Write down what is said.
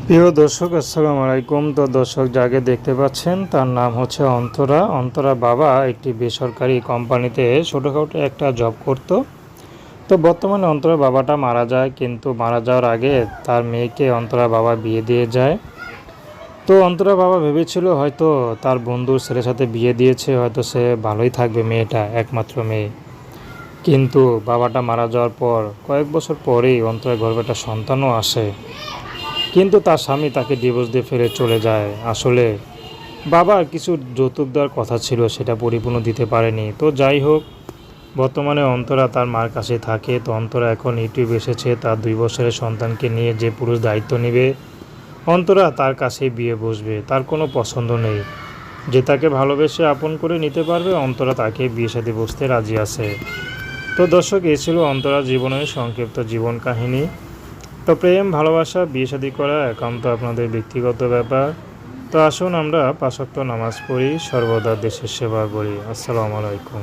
প্রিয় দর্শক, আসসালামু আলাইকুম। তো দর্শক যাকে দেখতে পাচ্ছেন তার নাম হচ্ছে অন্তরা। অন্তরা বাবা একটি বেসরকারি কোম্পানিতে ছোটোখাটো একটা জব করত। তো বর্তমানে অন্তরা বাবাটা মারা যায়, কিন্তু মারা যাওয়ার আগে তার মেয়েকে অন্তরা বাবা বিয়ে দিয়ে যায়। তো অন্তরা বাবা ভেবেছিল হয়তো তার বন্ধুর ছেলের সাথে বিয়ে দিয়েছে, হয়তো সে ভালোই থাকবে, মেয়েটা একমাত্র মেয়ে। কিন্তু বাবাটা মারা যাওয়ার পর কয়েক বছর পরেই অন্তরার গর্ভে একটা সন্তানও আসে। কিন্তু তার স্বামী তাকে ডিভোর্স দিয়ে ফেলে চলে যায়। আসলে বাবার কিছু যৌতুক দেওয়ার কথা ছিল, সেটা পরিপূর্ণ দিতে পারেনি। তো যাই হোক, বর্তমানে অন্তরা তার মার কাছে থাকে। তো অন্তরা এখন ইউটিউব এসেছে, তার 2 বছরের সন্তানকে নিয়ে যে পুরুষ দায়িত্ব নেবে, অন্তরা তার কাছেই বিয়ে বসবে। তার কোনো পছন্দ নেই, যে তাকে ভালোবেসে আপন করে নিতে পারবে, অন্তরা তাকে বিয়ে সাথে বসতে রাজি আছে। তো দর্শক, এই ছিল অন্তরা জীবনের সংক্ষিপ্ত জীবন কাহিনী। তো প্রেম, ভালোবাসা, বিয়ে শাদী করা একান্ত আপনাদের ব্যক্তিগত ব্যাপার। তো আসুন আমরা 5 ওয়াক্ত নামাজ পড়ি, সর্বদা দেশের সেবা করি। আসসালামু আলাইকুম।